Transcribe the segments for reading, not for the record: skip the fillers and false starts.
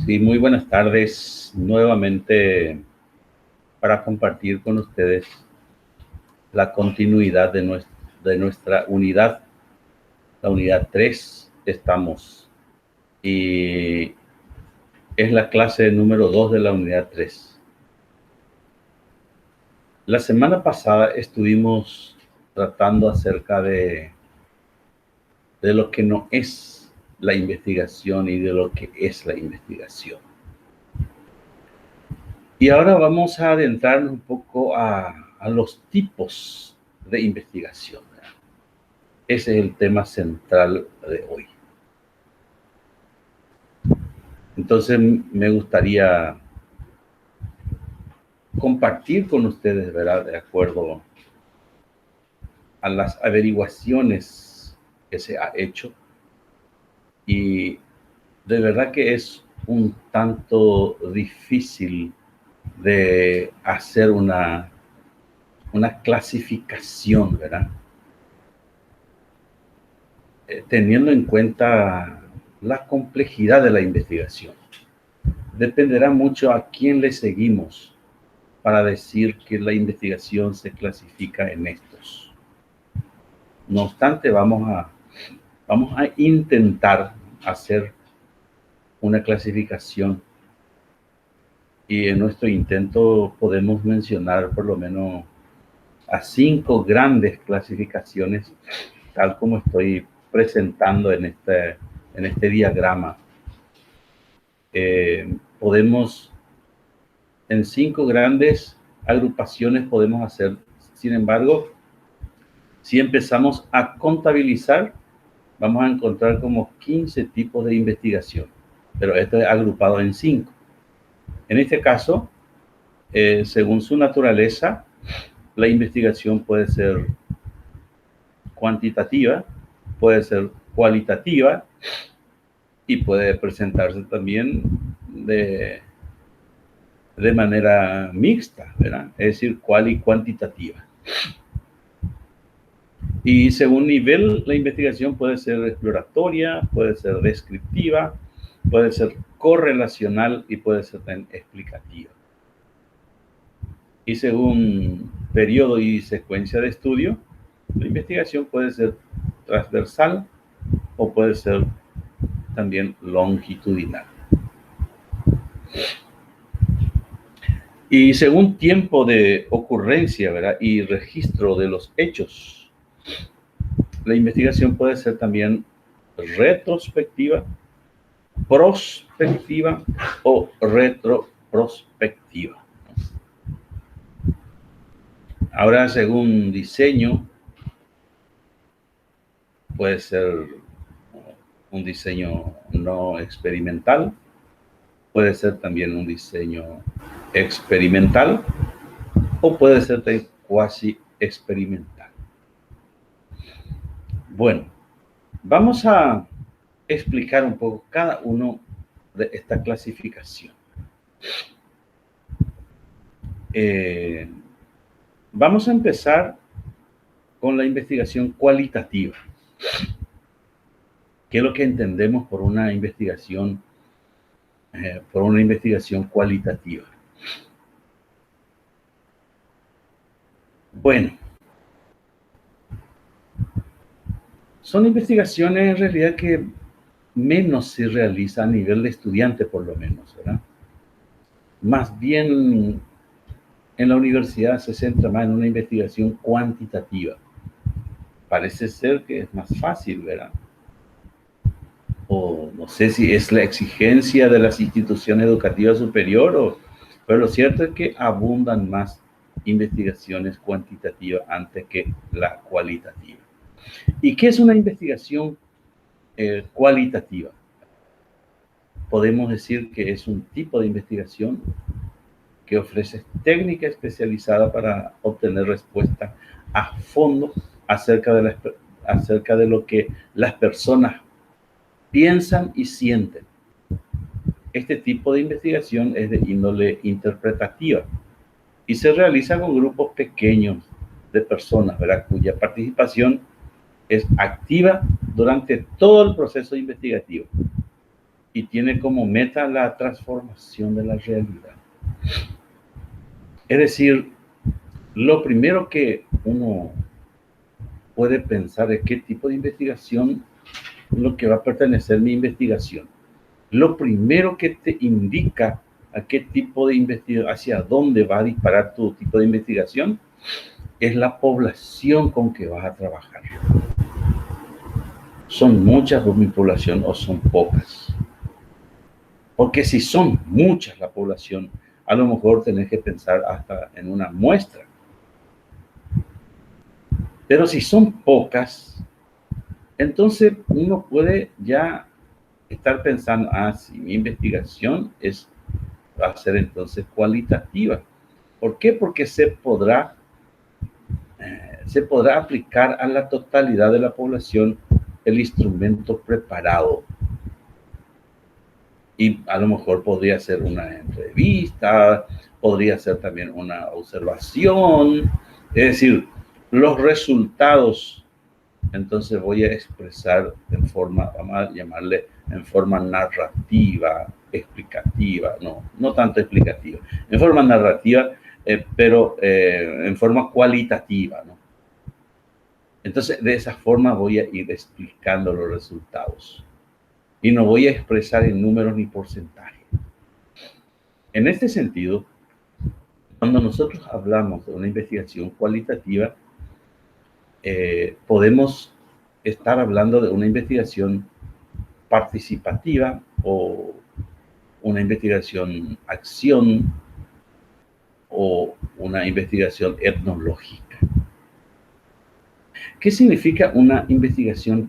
Sí, muy buenas tardes nuevamente para compartir con ustedes la continuidad de nuestra unidad, la unidad 3 estamos, y es la clase número 2 de la unidad 3. La semana pasada estuvimos tratando acerca de lo que no es la investigación y de lo que es la investigación. Y ahora vamos a adentrarnos un poco a los tipos de investigación. Ese es el tema central de hoy. Entonces me gustaría compartir con ustedes, ¿verdad?, de acuerdo a las averiguaciones que se ha hecho, y de verdad que es un tanto difícil de hacer una clasificación, ¿verdad? Teniendo en cuenta la complejidad de la investigación. Dependerá mucho a quién le seguimos para decir que la investigación se clasifica en estos. No obstante, vamos a intentar hacer una clasificación, y en nuestro intento podemos mencionar por lo menos a 5 grandes clasificaciones, tal como estoy presentando en este diagrama. Podemos, en 5 grandes agrupaciones podemos hacer. Sin embargo, si empezamos a contabilizar, vamos a encontrar como 15 tipos de investigación, pero esto es agrupado en 5. En este caso, según su naturaleza, la investigación puede ser cuantitativa, puede ser cualitativa, y puede presentarse también de manera mixta, ¿verdad? Es decir, cual y cuantitativa. Y según nivel, la investigación puede ser exploratoria, puede ser descriptiva, puede ser correlacional y puede ser también explicativa. Y según periodo y secuencia de estudio, la investigación puede ser transversal o puede ser también longitudinal. Y según tiempo de ocurrencia, ¿verdad?, y registro de los hechos, la investigación puede ser también retrospectiva, prospectiva o retroprospectiva. Ahora, según diseño, puede ser un diseño no experimental, puede ser también un diseño experimental o puede ser cuasi experimental. Bueno, vamos a explicar un poco cada uno de esta clasificación. Vamos a empezar con la investigación cualitativa. ¿Qué es lo que entendemos por una investigación cualitativa? Bueno, son investigaciones en realidad que menos se realiza a nivel de estudiante, por lo menos, ¿verdad? Más bien, en la universidad se centra más en una investigación cuantitativa. Parece ser que es más fácil, ¿verdad? O no sé si es la exigencia de las instituciones educativas superiores, pero lo cierto es que abundan más investigaciones cuantitativas antes que la cualitativa. ¿Y qué es una investigación cualitativa? Podemos decir que es un tipo de investigación que ofrece técnica especializada para obtener respuesta a fondo acerca de lo que las personas piensan y sienten. Este tipo de investigación es de índole interpretativa y se realiza con grupos pequeños de personas, ¿verdad?, cuya participación es activa durante todo el proceso investigativo y tiene como meta la transformación de la realidad. Es decir, lo primero que uno puede pensar es qué tipo de investigación lo que va a pertenecer mi investigación. Lo primero que te indica a qué tipo de investigación, hacia dónde va a disparar tu tipo de investigación, es la población con que vas a trabajar. ¿Son muchas mi población o son pocas? Porque si son muchas la población, a lo mejor tenés que pensar hasta en una muestra. Pero si son pocas, entonces uno puede ya estar pensando, si mi investigación va a ser entonces cualitativa. ¿Por qué? Porque se podrá aplicar a la totalidad de la población el instrumento preparado. Y a lo mejor podría ser una entrevista, podría ser también una observación, es decir, los resultados. Entonces voy a expresar en forma, vamos a llamarle en forma narrativa, explicativa, no tanto explicativa, en forma narrativa, pero en forma cualitativa, ¿no? Entonces, de esa forma voy a ir explicando los resultados y no voy a expresar en números ni porcentajes. En este sentido, cuando nosotros hablamos de una investigación cualitativa, podemos estar hablando de una investigación participativa o una investigación acción o una investigación etnológica. ¿Qué significa una investigación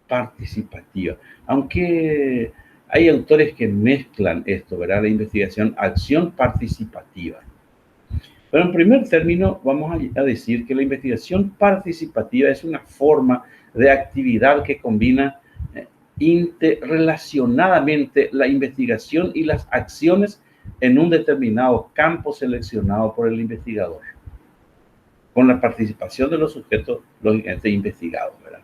participativa? Aunque hay autores que mezclan esto, ¿verdad? La investigación acción participativa. Pero en primer término, vamos a decir que la investigación participativa es una forma de actividad que combina interrelacionadamente la investigación y las acciones en un determinado campo seleccionado por el investigador, con la participación de los sujetos lógicamente investigados, ¿verdad?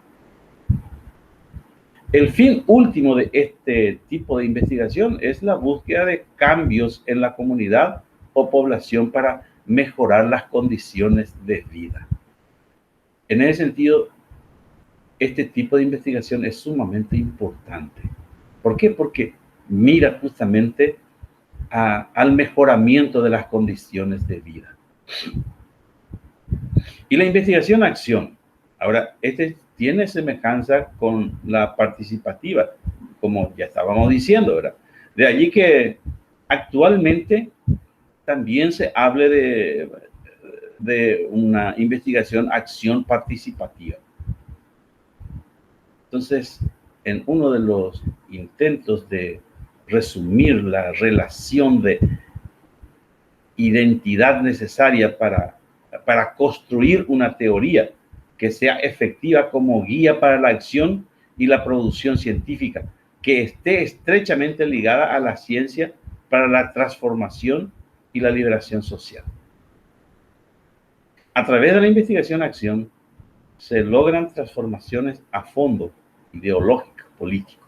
El fin último de este tipo de investigación es la búsqueda de cambios en la comunidad o población para mejorar las condiciones de vida. En ese sentido, este tipo de investigación es sumamente importante. ¿Por qué? Porque mira justamente al mejoramiento de las condiciones de vida. Y la investigación-acción, ahora, tiene semejanza con la participativa, como ya estábamos diciendo, ¿verdad? De allí que actualmente también se hable de una investigación-acción participativa. Entonces, en uno de los intentos de resumir la relación de identidad necesaria para construir una teoría que sea efectiva como guía para la acción y la producción científica, que esté estrechamente ligada a la ciencia para la transformación y la liberación social. A través de la investigación-acción se logran transformaciones a fondo, ideológico, político.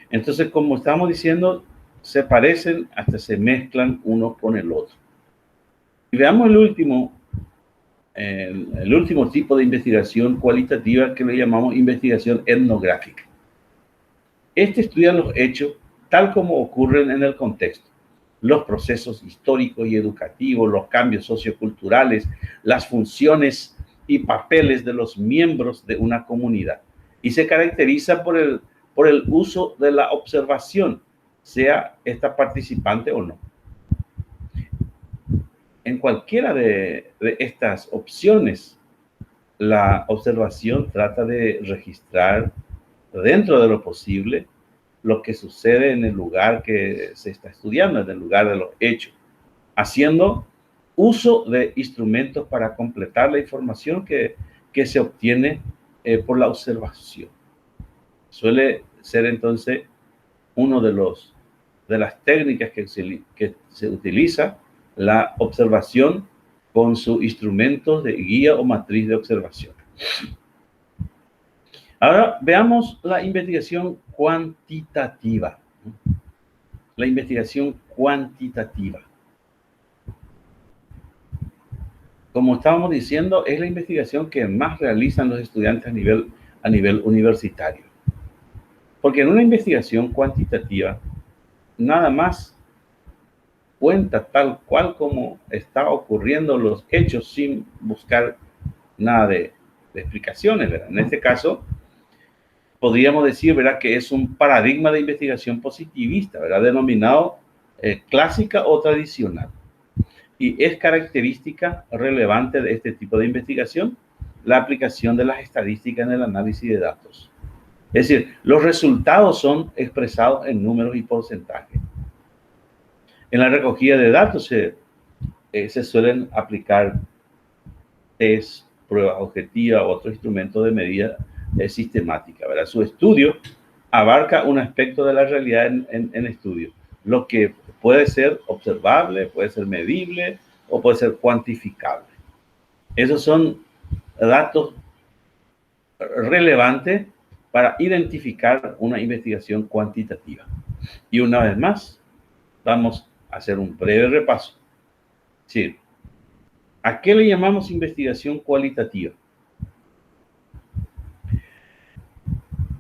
Entonces, como estamos diciendo, se parecen hasta se mezclan uno con el otro. Y veamos el último tipo de investigación cualitativa que le llamamos investigación etnográfica. Este estudia los hechos tal como ocurren en el contexto, los procesos históricos y educativos, los cambios socioculturales, las funciones y papeles de los miembros de una comunidad. Y se caracteriza por el uso de la observación, sea esta participante o no. En cualquiera de estas opciones, la observación trata de registrar dentro de lo posible lo que sucede en el lugar que se está estudiando, en el lugar de los hechos, haciendo uso de instrumentos para completar la información que se obtiene por la observación. Suele ser entonces uno de las técnicas que se utiliza, la observación con sus instrumentos de guía o matriz de observación. Ahora veamos la investigación cuantitativa. La investigación cuantitativa. Como estábamos diciendo, es la investigación que más realizan los estudiantes a nivel universitario. Porque en una investigación cuantitativa, nada más cuenta tal cual como está ocurriendo los hechos sin buscar nada de explicaciones, ¿verdad? En este caso, podríamos decir, ¿verdad?, que es un paradigma de investigación positivista, ¿verdad?, denominado clásica o tradicional. Y es característica relevante de este tipo de investigación la aplicación de las estadísticas en el análisis de datos. Es decir, los resultados son expresados en números y porcentajes. En la recogida de datos se suelen aplicar test, pruebas objetivas u otros instrumentos de medida sistemática, ¿verdad? Su estudio abarca un aspecto de la realidad en estudio, lo que puede ser observable, puede ser medible o puede ser cuantificable. Esos son datos relevantes para identificar una investigación cuantitativa. Y una vez más, vamos a hacer un breve repaso. Sí. ¿A qué le llamamos investigación cualitativa?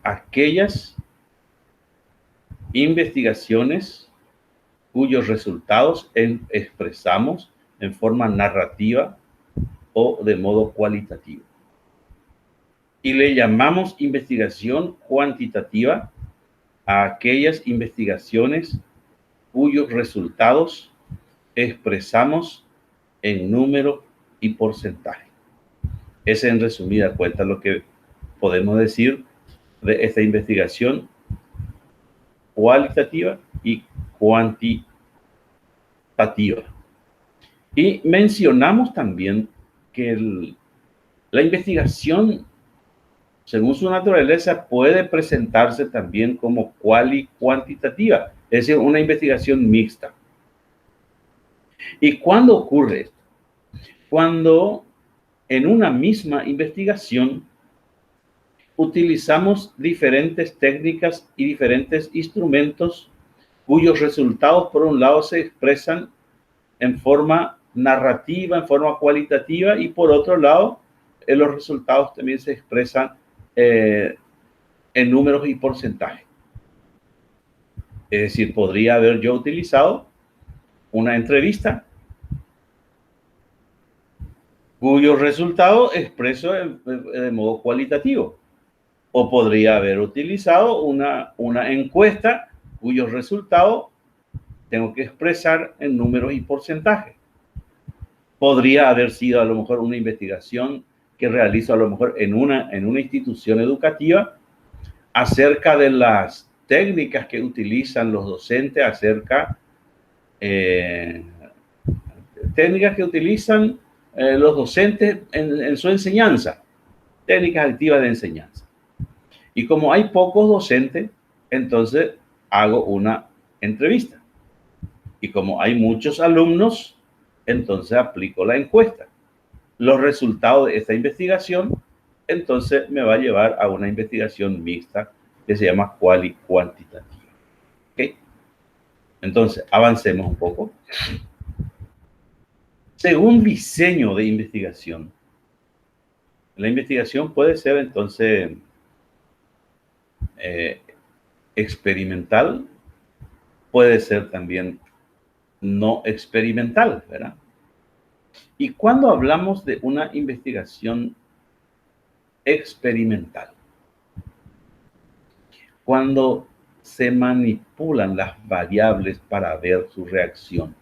Aquellas investigaciones cuyos resultados expresamos en forma narrativa o de modo cualitativo. Y le llamamos investigación cuantitativa a aquellas investigaciones cuyos resultados expresamos en número y porcentaje. Es en resumida cuenta lo que podemos decir de esta investigación cualitativa y cuantitativa. Y mencionamos también que la investigación, según su naturaleza, puede presentarse también como cuantitativa, es decir, una investigación mixta. ¿Y cuándo ocurre esto? Cuando en una misma investigación utilizamos diferentes técnicas y diferentes instrumentos cuyos resultados, por un lado, se expresan en forma narrativa, en forma cualitativa, y por otro lado, los resultados también se expresan en números y porcentajes. Es decir, podría haber yo utilizado una entrevista cuyo resultado expreso de modo cualitativo. O podría haber utilizado una encuesta cuyos resultados tengo que expresar en números y porcentajes. Podría haber sido a lo mejor una investigación que realizo a lo mejor en una institución educativa acerca de las técnicas que utilizan los docentes, técnicas que utilizan los docentes en su enseñanza, técnicas activas de enseñanza. Y como hay pocos docentes, entonces hago una entrevista. Y como hay muchos alumnos, entonces aplico la encuesta. Los resultados de esta investigación, entonces me va a llevar a una investigación mixta que se llama cuantitativa. ¿Okay? Entonces, avancemos un poco. Según diseño de investigación, la investigación puede ser entonces experimental, puede ser también no experimental, ¿verdad? Y cuando hablamos de una investigación experimental, cuando se manipulan las variables para ver su reacción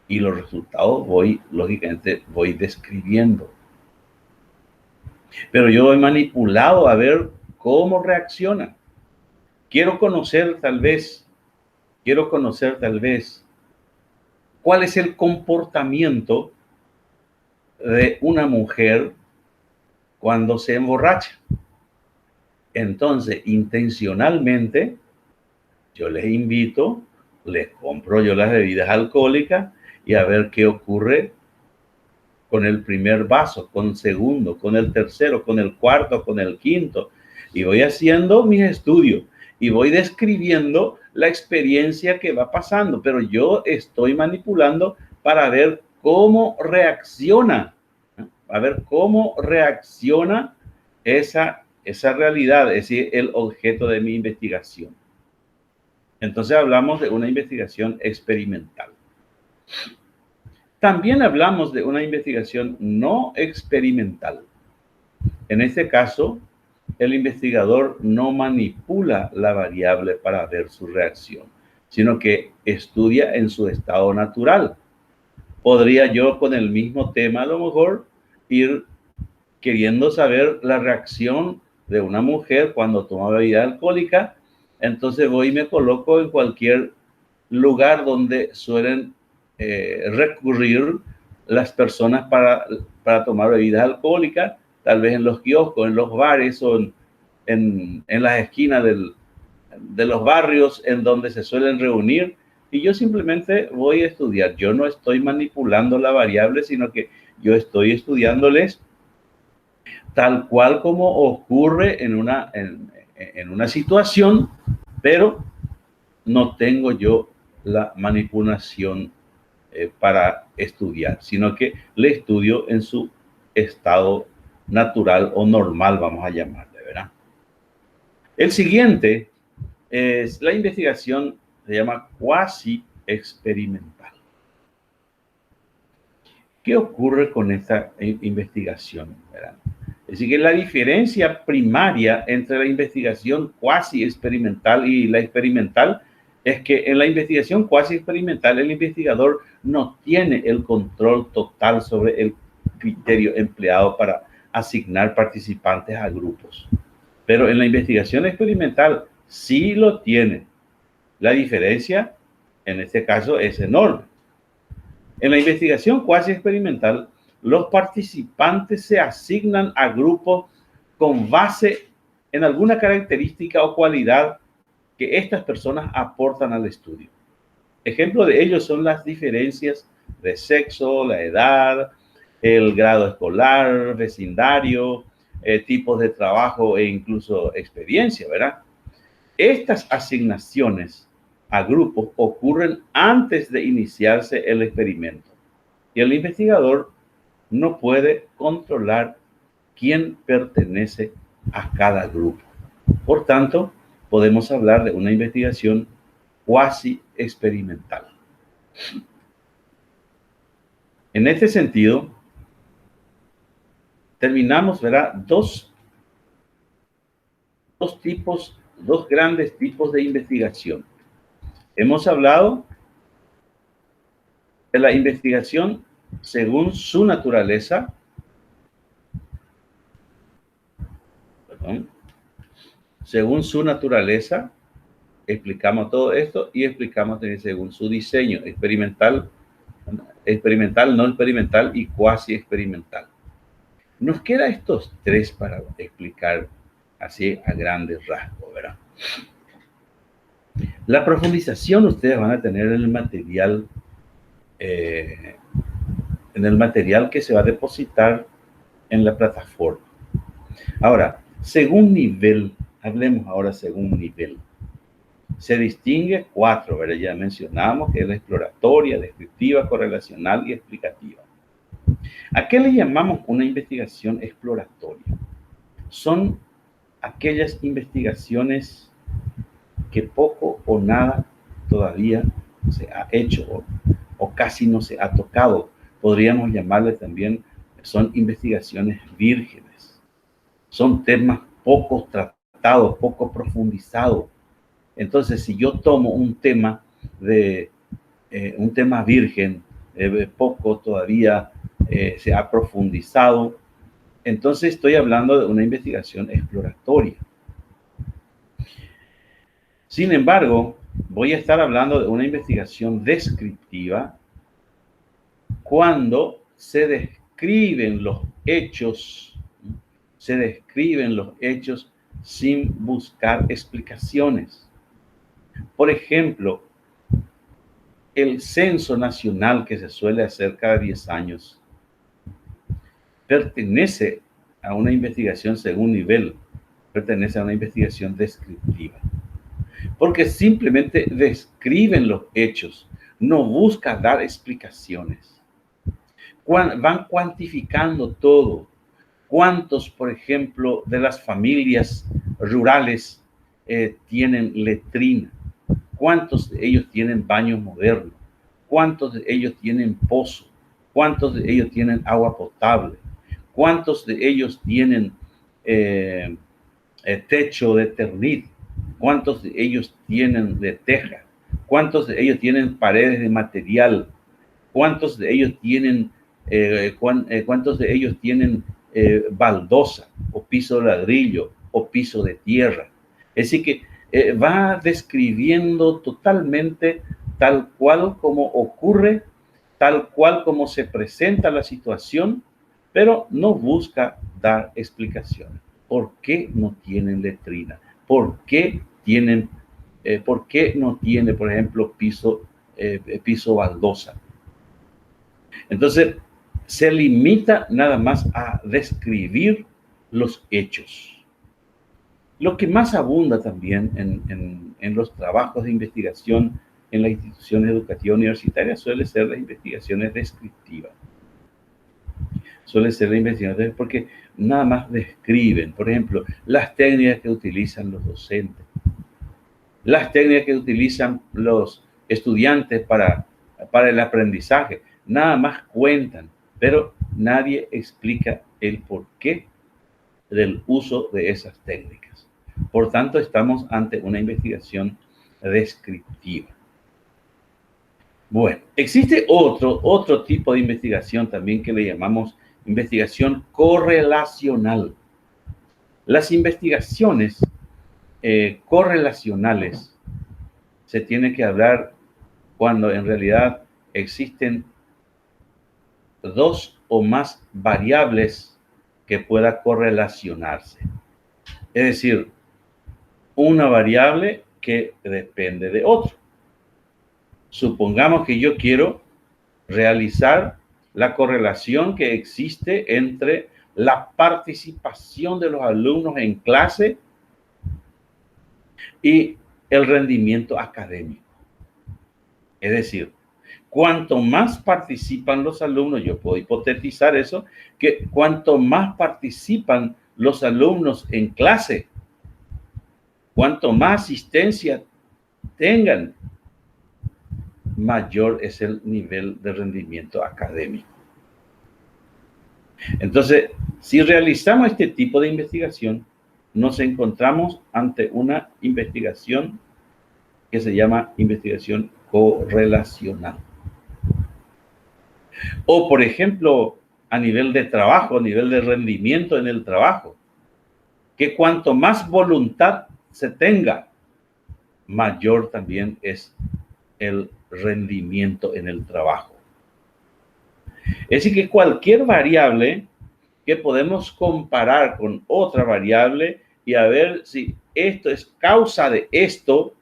y los resultados lógicamente voy describiendo. Pero yo he manipulado a ver cómo reacciona. Quiero conocer tal vez cuál es el comportamiento de una mujer cuando se emborracha. Entonces, intencionalmente, yo les invito, les compro yo las bebidas alcohólicas y a ver qué ocurre con el primer vaso, con el segundo, con el tercero, con el cuarto, con el quinto. y voy haciendo mis estudios y voy describiendo la experiencia que va pasando, pero yo estoy manipulando para ver cómo reacciona, ¿no? A ver cómo reacciona esa realidad, es decir, el objeto de mi investigación. Entonces hablamos de una investigación experimental. También hablamos de una investigación no experimental. En este caso, el investigador no manipula la variable para ver su reacción, sino que estudia en su estado natural. Podría yo con el mismo tema a lo mejor ir queriendo saber la reacción de una mujer cuando toma bebida alcohólica, entonces voy y me coloco en cualquier lugar donde suelen recurrir las personas para tomar bebidas alcohólicas, tal vez en los kioscos, en los bares o en las esquinas de los barrios en donde se suelen reunir, y yo simplemente voy a estudiar. Yo no estoy manipulando la variable, sino que yo estoy estudiándoles tal cual como ocurre en una situación, pero no tengo yo la manipulación para estudiar, sino que le estudio en su estado natural o normal, vamos a llamarle, ¿verdad? El siguiente es la investigación, se llama cuasi experimental. ¿Qué ocurre con esta investigación, verdad? Es decir, que la diferencia primaria entre la investigación cuasi experimental y la experimental es que en la investigación cuasi experimental el investigador no tiene el control total sobre el criterio empleado para asignar participantes a grupos. Pero en la investigación experimental sí lo tiene. La diferencia en este caso es enorme. En la investigación cuasi experimental, los participantes se asignan a grupos con base en alguna característica o cualidad que estas personas aportan al estudio. Ejemplo de ello son las diferencias de sexo, la edad, el grado escolar, vecindario, tipos de trabajo e incluso experiencia, ¿verdad? Estas asignaciones a grupos ocurren antes de iniciarse el experimento y el investigador no puede controlar quién pertenece a cada grupo. Por tanto, podemos hablar de una investigación cuasi experimental. En este sentido, terminamos, ¿verdad? Dos grandes tipos de investigación. Hemos hablado de la investigación según su naturaleza, según su naturaleza, explicamos todo esto y explicamos también según su diseño, experimental, no experimental y cuasi experimental. Nos queda estos tres para explicar así a grandes rasgos, ¿verdad? La profundización ustedes van a tener en el material que se va a depositar en la plataforma. Ahora, según nivel, hablemos ahora según nivel. Se distingue cuatro, ¿verdad? Ya mencionamos que es la exploratoria, descriptiva, correlacional y explicativa. ¿A qué le llamamos una investigación exploratoria? Son aquellas investigaciones que poco o nada todavía se ha hecho o casi no se ha tocado. Podríamos llamarle también, son investigaciones vírgenes. Son temas poco tratados, poco profundizados. Entonces, si yo tomo un tema virgen, poco todavía se ha profundizado, entonces estoy hablando de una investigación exploratoria. Sin embargo, voy a estar hablando de una investigación descriptiva cuando se describen los hechos sin buscar explicaciones. Por ejemplo, el censo nacional que se suele hacer cada 10 años pertenece a una investigación según nivel, pertenece a una investigación descriptiva, porque simplemente describen los hechos, no busca dar explicaciones. Van cuantificando todo. ¿Cuántos, por ejemplo, de las familias rurales tienen letrina? ¿Cuántos de ellos tienen baños modernos? ¿Cuántos de ellos tienen pozo? ¿Cuántos de ellos tienen agua potable? ¿Cuántos de ellos tienen techo de ternit? ¿Cuántos de ellos tienen de teja? ¿Cuántos de ellos tienen paredes de material? ¿Cuántos de ellos tienen cuántos de ellos tienen baldosa o piso de ladrillo o piso de tierra? Es decir, que va describiendo totalmente tal cual como ocurre, tal cual como se presenta la situación, pero no busca dar explicaciones. ¿Por qué no tienen letrina? ¿Por qué no tiene, por ejemplo, piso baldosa? Entonces, se limita nada más a describir los hechos. Lo que más abunda también en los trabajos de investigación en las instituciones educativas universitarias suele ser las investigaciones descriptivas. Suele ser la investigación porque nada más describen, por ejemplo, las técnicas que utilizan los docentes, las técnicas que utilizan los estudiantes para el aprendizaje. Nada más cuentan, pero nadie explica el porqué del uso de esas técnicas. Por tanto, estamos ante una investigación descriptiva. Bueno, existe otro tipo de investigación también que le llamamos investigación correlacional. Las investigaciones correlacionales se tiene que hablar cuando en realidad existen dos o más variables que pueda correlacionarse. Es decir, una variable que depende de otra. Supongamos que yo quiero realizar la correlación que existe entre la participación de los alumnos en clase y el rendimiento académico. Es decir, cuanto más participan los alumnos, yo puedo hipotetizar eso, que cuanto más participan los alumnos en clase, cuanto más asistencia tengan, mayor es el nivel de rendimiento académico. Entonces, si realizamos este tipo de investigación, nos encontramos ante una investigación que se llama investigación correlacional. O, por ejemplo, a nivel de trabajo, a nivel de rendimiento en el trabajo, que cuanto más voluntad se tenga, mayor también es el rendimiento en el trabajo. Es decir, que cualquier variable que podemos comparar con otra variable y a ver si esto es causa de esto,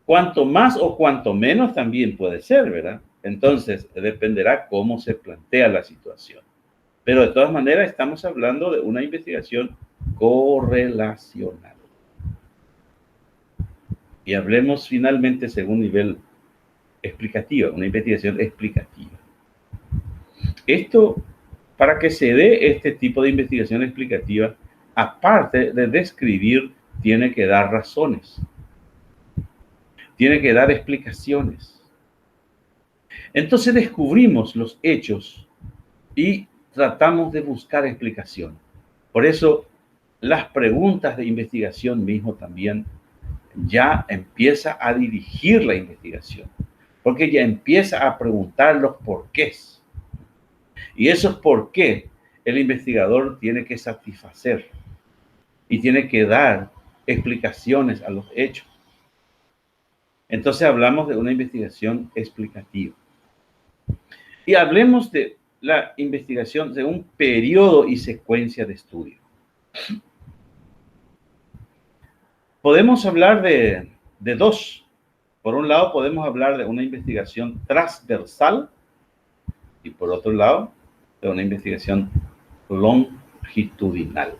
cuanto más o cuanto menos también puede ser, ¿verdad? Entonces, dependerá cómo se plantea la situación. Pero de todas maneras, estamos hablando de una investigación correlacional. Y hablemos finalmente según nivel explicativo, una investigación explicativa. Esto, para que se dé este tipo de investigación explicativa, aparte de describir, tiene que dar razones, tiene que dar explicaciones. Entonces descubrimos los hechos y tratamos de buscar explicación. Por eso, las preguntas de investigación mismo también ya empieza a dirigir la investigación, porque ya empieza a preguntar los porqués. Y esos por qué el investigador tiene que satisfacer y tiene que dar explicaciones a los hechos. Entonces hablamos de una investigación explicativa. Y hablemos de la investigación de un periodo y secuencia de estudio. Podemos hablar de dos. Por un lado, podemos hablar de una investigación transversal y por otro lado, de una investigación longitudinal.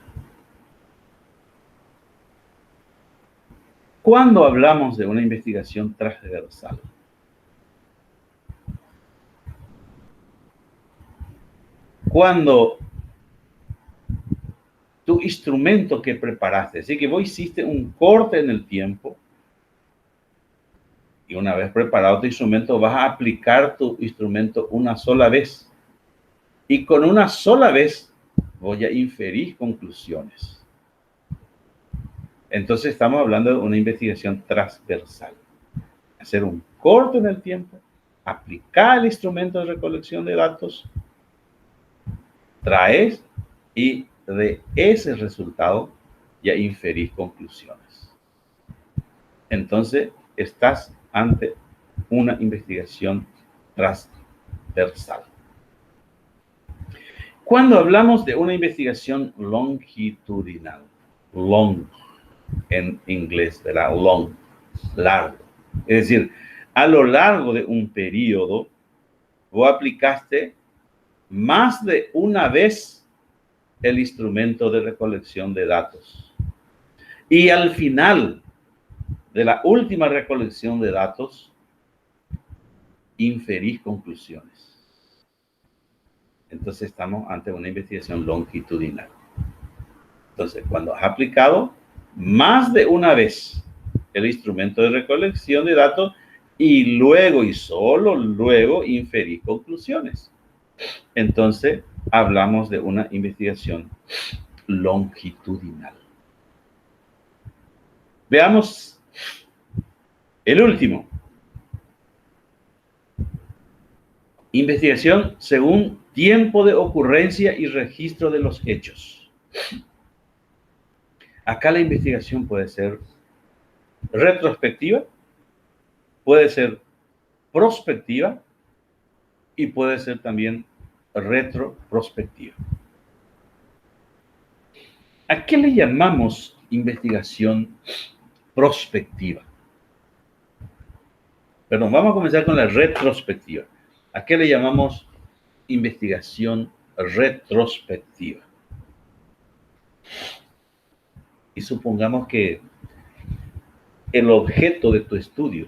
Cuando hablamos de una investigación transversal, cuando tu instrumento que preparaste, así que vos hiciste un corte en el tiempo y una vez preparado tu instrumento vas a aplicar tu instrumento una sola vez y con una sola vez voy a inferir conclusiones. Entonces estamos hablando de una investigación transversal. Hacer un corte en el tiempo, aplicar el instrumento de recolección de datos, traes y de ese resultado ya inferís conclusiones. Entonces estás ante una investigación transversal. Cuando hablamos de una investigación longitudinal, long en inglés, ¿verdad? Long, largo. Es decir, a lo largo de un periodo, vos aplicaste más de una vez el instrumento de recolección de datos. Y al final de la última recolección de datos, inferís conclusiones. Entonces estamos ante una investigación longitudinal. Entonces, cuando has aplicado más de una vez el instrumento de recolección de datos y luego y solo luego inferís conclusiones. Entonces, hablamos de una investigación longitudinal. Veamos el último. Investigación según tiempo de ocurrencia y registro de los hechos. Acá la investigación puede ser retrospectiva, puede ser prospectiva y puede ser también retroprospectiva. ¿A qué le llamamos investigación prospectiva? Perdón, vamos a comenzar con la retrospectiva. ¿A qué le llamamos investigación retrospectiva? Y supongamos que el objeto de tu estudio,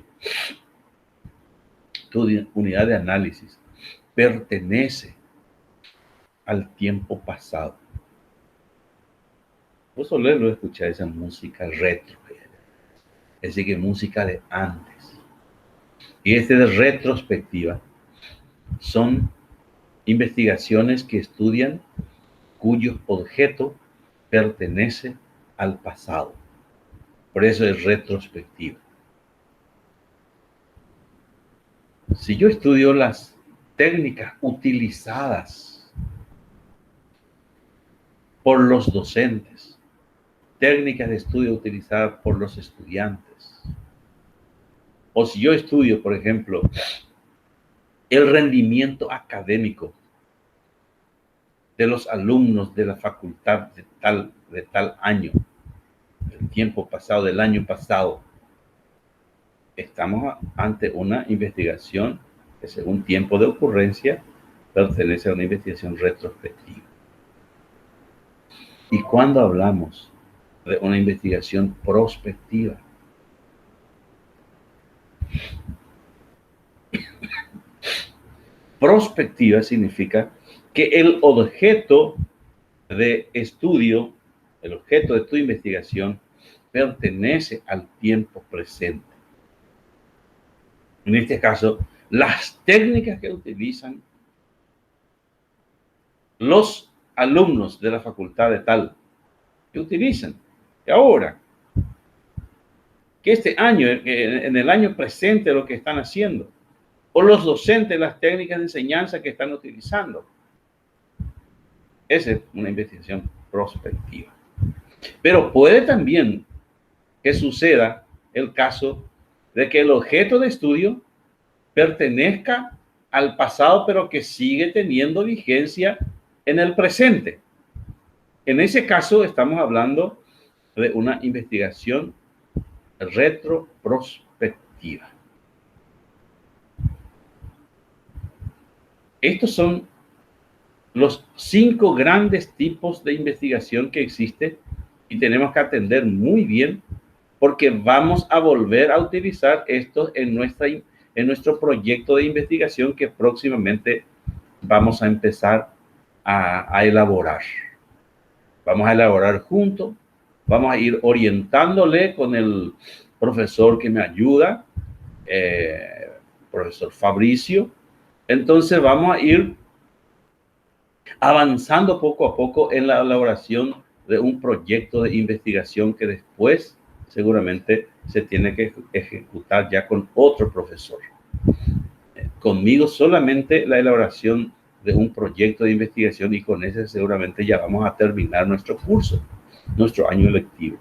tu unidad de análisis, pertenece al tiempo pasado. Vos solés escuchar esa música retro, es decir, que música de antes. Y de retrospectiva son investigaciones que estudian cuyo objeto pertenece al pasado. Por eso es retrospectiva. Si yo estudio las técnicas utilizadas por los docentes, técnicas de estudio utilizadas por los estudiantes, o si yo estudio, por ejemplo, el rendimiento académico de los alumnos de la facultad de tal año, el tiempo pasado, del año pasado, estamos ante una investigación que según tiempo de ocurrencia pertenece a una investigación retrospectiva. Y cuando hablamos de una investigación prospectiva, prospectiva significa que el objeto de estudio, el objeto de tu investigación, pertenece al tiempo presente. En este caso, las técnicas que utilizan los alumnos de la facultad de tal, que utilizan, que ahora, que este año, en el año presente lo que están haciendo, o los docentes, las técnicas de enseñanza que están utilizando. Esa es una investigación prospectiva. Pero puede también que suceda el caso de que el objeto de estudio pertenezca al pasado, pero que sigue teniendo vigencia en el presente. En ese caso estamos hablando de una investigación retroprospectiva. Estos son los 5 grandes tipos de investigación que existen y tenemos que atender muy bien porque vamos a volver a utilizar esto en nuestro proyecto de investigación que próximamente vamos a empezar a elaborar. Vamos a elaborar juntos, vamos a ir orientándole con el profesor que me ayuda, profesor Fabricio. Entonces vamos a ir avanzando poco a poco en la elaboración de un proyecto de investigación que después seguramente se tiene que ejecutar ya con otro profesor. Conmigo solamente la elaboración de un proyecto de investigación, y con ese seguramente ya vamos a terminar nuestro curso, nuestro año lectivo.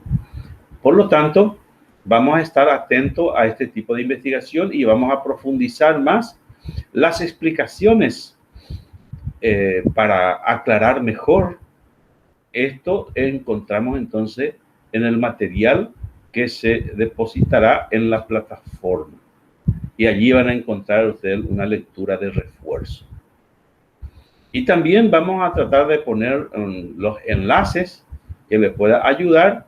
Por lo tanto, vamos a estar atentos a este tipo de investigación y vamos a profundizar más las explicaciones para aclarar mejor. Esto encontramos entonces en el material que se depositará en la plataforma. Y allí van a encontrar ustedes una lectura de refuerzo. Y también vamos a tratar de poner los enlaces que le pueda ayudar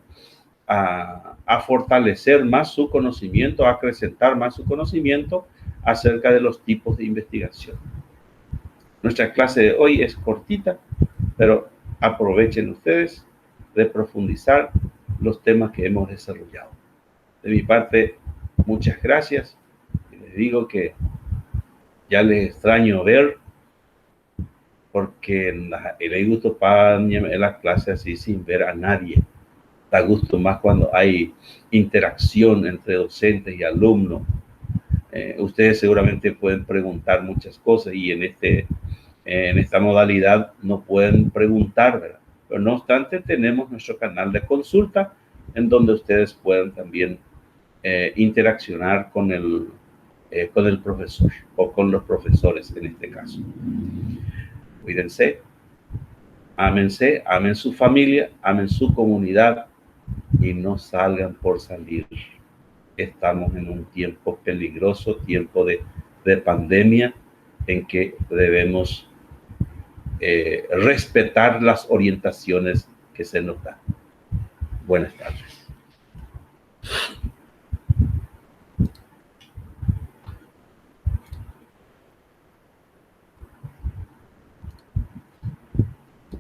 a fortalecer más su conocimiento, a acrecentar más su conocimiento acerca de los tipos de investigación. Nuestra clase de hoy es cortita, pero aprovechen ustedes de profundizar los temas que hemos desarrollado. De mi parte, muchas gracias. Les digo que ya les extraño ver, porque el gusto para en la clase así sin ver a nadie. Da gusto más cuando hay interacción entre docentes y alumnos. Ustedes seguramente pueden preguntar muchas cosas y en esta modalidad no pueden preguntar, ¿verdad? Pero no obstante, tenemos nuestro canal de consulta en donde ustedes pueden también interaccionar con el profesor o con los profesores en este caso. Cuídense, ámense, amen su familia, amen su comunidad y no salgan por salir. Estamos en un tiempo peligroso, tiempo de pandemia, en que debemos respetar las orientaciones que se nos dan. Buenas tardes.